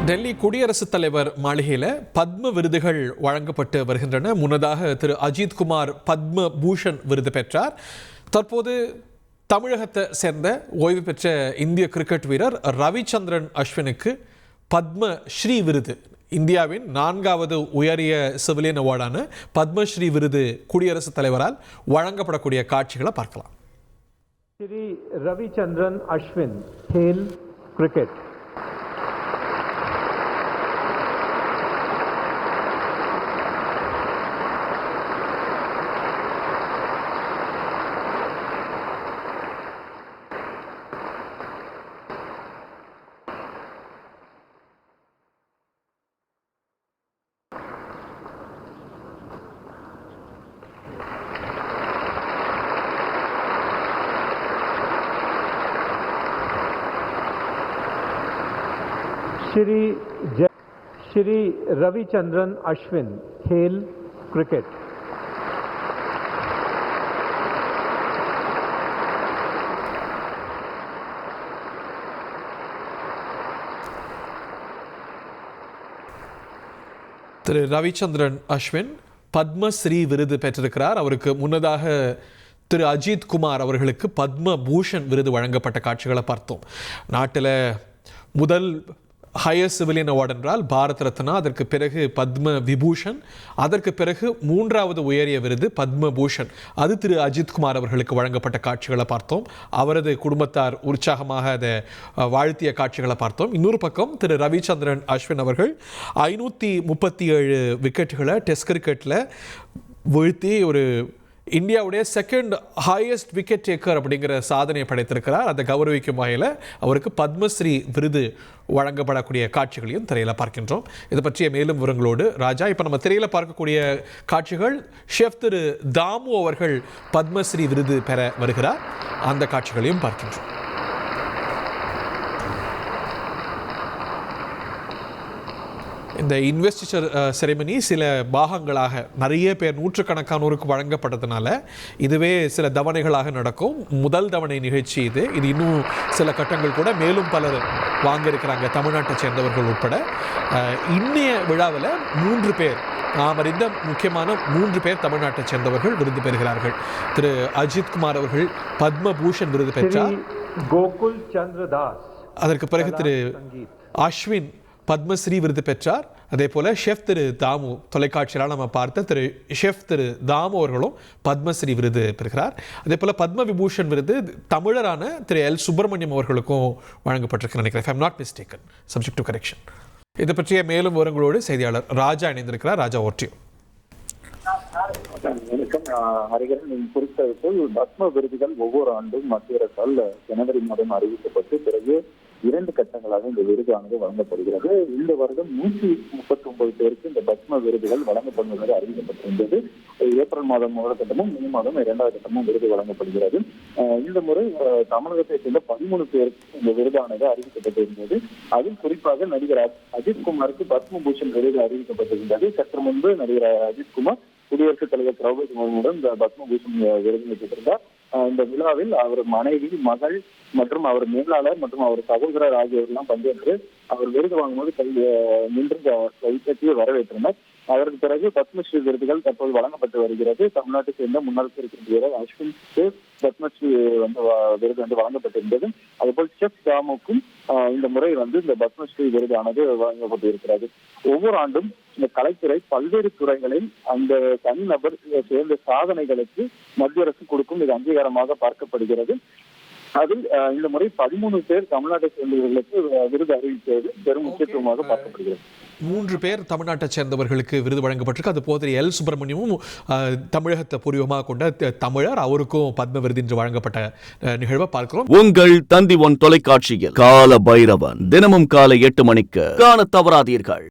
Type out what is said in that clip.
டெல்லி குடியரசுத் தலைவர் மாளிகையில் பத்ம விருதுகள் வழங்கப்பட்டு வருகின்றன. முன்னதாக திரு அஜித் குமார் பத்ம பூஷன் விருது பெற்றார். தற்போது தமிழகத்தை சேர்ந்த ஓய்வு பெற்ற இந்திய கிரிக்கெட் வீரர் ரவிச்சந்திரன் அஸ்வினுக்கு பத்ம ஸ்ரீ விருது, இந்தியாவின் 4வது உயரிய சிவிலியன் அவார்டான பத்மஸ்ரீ விருது குடியரசுத் தலைவரால் வழங்கப்படக்கூடிய காட்சிகளை பார்க்கலாம். श्री रविचंद्रन अश्विन, खेल क्रिकेट। श्री रविचंद्रन अश्विन, खेल क्रिकेट। திரு ரவிச்சந்திரன் அஸ்வின் பத்மஸ்ரீ விருது பெற்றிருக்கிறார். அவருக்கு முன்னதாக திரு அஜித் குமார் அவர்களுக்கு பத்ம பூஷன் விருது வழங்கப்பட்ட காட்சிகளை பார்த்தோம். நாட்டில் முதல் ஹையர் சிவிலியன் அவார்டு என்றால் பாரத் ரத்னா, அதற்கு பிறகு பத்ம விபூஷன், அதற்கு பிறகு 3வது உயரிய விருது பத்ம பூஷன், அது திரு அஜித் குமார் அவர்களுக்கு வழங்கப்பட்ட காட்சிகளை பார்த்தோம். அவரது குடும்பத்தார் உற்சாகமாக அதை வாழ்த்திய காட்சிகளை பார்த்தோம். இன்னொரு பக்கம் திரு ரவிச்சந்திரன் அஸ்வின் அவர்கள் 537 விக்கெட்டுகளை டெஸ்ட் கிரிக்கெட்டில் வீழ்த்தி ஒரு இந்தியாவுடைய 2nd ஹையஸ்ட் விக்கெட் டேக்கர் அப்படிங்கிற சாதனையை படைத்திருக்கிறார். அதை கௌரவிக்கும் வகையில் அவருக்கு பத்மஸ்ரீ விருது வழங்கப்படக்கூடிய காட்சிகளையும் திரையில் பார்க்கின்றோம். இதை பற்றிய மேலும் விவரங்களோடு ராஜா. இப்போ நம்ம திரையில் பார்க்கக்கூடிய காட்சிகள் ஷெஃப் திரு தாமு அவர்கள் பத்மஸ்ரீ விருது பெற வருகிறார். அந்த காட்சிகளையும் பார்க்கின்றோம். இந்த இன்வெஸ்டிச்சர் செரிமனி சில பாகங்களாக நிறைய பேர் நூற்றுக்கணக்கானோருக்கு வழங்கப்பட்டதுனால இதுவே சில தவணைகளாக நடக்கும். முதல் தவணை நிகழ்ச்சி இது. இன்னும் சில கட்டங்கள் கூட மேலும் பலர் வாங்கியிருக்கிறாங்க, தமிழ்நாட்டை சேர்ந்தவர்கள் உட்பட. இன்னைய விழாவில் 3 பேர், நாம் அறிந்த முக்கியமான 3 பேர் தமிழ்நாட்டை சேர்ந்தவர்கள் விருது பெறுகிறார்கள். திரு அஜித் குமார் அவர்கள் பத்ம பூஷன் விருது பெற்றார். கோகுல் சந்திரதாஸ். அதற்கு பிறகு திரு அஸ்வின் பத்மஸ்ரீ விருது பெற்றார். அதே போல ஷெஃப் திரு தாமு, தொலைக்காட்சியால் நம்ம பார்த்த திரு ஷெஃப் திரு தாமு அவர்களும் பத்மஸ்ரீ விருது பெறுகிறார். அதே போல பத்ம விபூஷன் விருது தமிழரான திரு எல் சுப்பிரமணியம் அவர்களுக்கும் வழங்கப்பட்டிருக்கு நினைக்கிறேன், if I'm not mistaken, subject to correction. இதை பற்றிய மேலும் விவரங்களோடு செய்தியாளர் ராஜா இணைந்திருக்கிறார். ராஜா, ஓட்டியும் ஹரிகரன் குறித்தது போல் பத்ம விருதுகள் ஒவ்வொரு ஆண்டும் மத்திய அரசால் ஜனவரி மாதம் அறிவிக்கப்பட்டு பிறகு 2 கட்டங்களாக இந்த விருதானது வழங்கப்படுகிறது. இந்த வருடம் 139 பேருக்கு இந்த பத்ம விருதுகள் வழங்கப்படுவதாக அறிவிக்கப்பட்டிருந்தது. ஏப்ரல் மாதம் முதல் கட்டமும் மே மாதம் 2வது கட்டமும் விருது வழங்கப்படுகிறது. இந்த முறை தமிழகத்தை சேர்ந்த 13 பேருக்கு இந்த விருதானது அறிவிக்கப்பட்டிருந்தது. அதில் குறிப்பாக நடிகர் அஜித் குமாருக்கு பத்ம பூஷன் விருது அறிவிக்கப்பட்டிருந்தது. சற்று முன்பு நடிகர் அஜித் குமார் குடியரசுத் தலைவர் திரௌபதி முர்முடன் இந்த பத்ம பூஷன் விருது பெற்றிருந்தார். இந்த விழாவில் அவர் மனைவி, மகள் மற்றும் அவர் மேலாளர் மற்றும் அவர் சகோதரர் ஆகியோரெல்லாம் பங்கேற்று அவர் விருது வாங்கும்போது நின்று கைப்பற்றிய வரவேற்றனர். அதற்கு பிறகு பத்மஸ்ரீ விருதுகள் தற்போது வழங்கப்பட்டு வருகிறது. தமிழ்நாட்டை சேர்ந்த முன்னாள் கிரிக்கெட் வீரர் அஸ்வினுக்கு பத்மஸ்ரீ விருது வழங்கப்பட்டிருந்தது. அதுபோல் ஷெஃப் தாமுக்கும் இந்த முறை இந்த பத்மஸ்ரீ விருதானது வழங்கப்பட்டு இருக்கிறது. ஒவ்வொரு ஆண்டும் இந்த கலைத்துறை பல்வேறு துறைகளில் அந்த தனிநபர் சேர்ந்த சாதனைகளுக்கு மத்திய அரசு கொடுக்கும் இது அங்கீகாரமாக பார்க்கப்படுகிறது. அதில் இந்த முறை 13 பேர் தமிழ்நாட்டை சேர்ந்தவர்களுக்கு விருது அறிவித்தது பெரும் முக்கியத்துவமாக பார்க்கப்படுகிறது. 3 பேர் தமிழ்நாட்டை சேர்ந்தவர்களுக்கு விருது வழங்கப்பட்டிருக்கு. அது போது எல் சுப்பிரமணியமும் தமிழகத்தை பூர்வமாக கொண்ட தமிழர், அவருக்கும் பத்ம விருது இன்று வழங்கப்பட்ட நிகழ்வை பார்க்கிறோம். உங்கள் தந்தி ஒன் தொலைக்காட்சியில் கால பைரவன் தினமும் காலை 8 மணிக்கு காண தவறாதீர்கள்.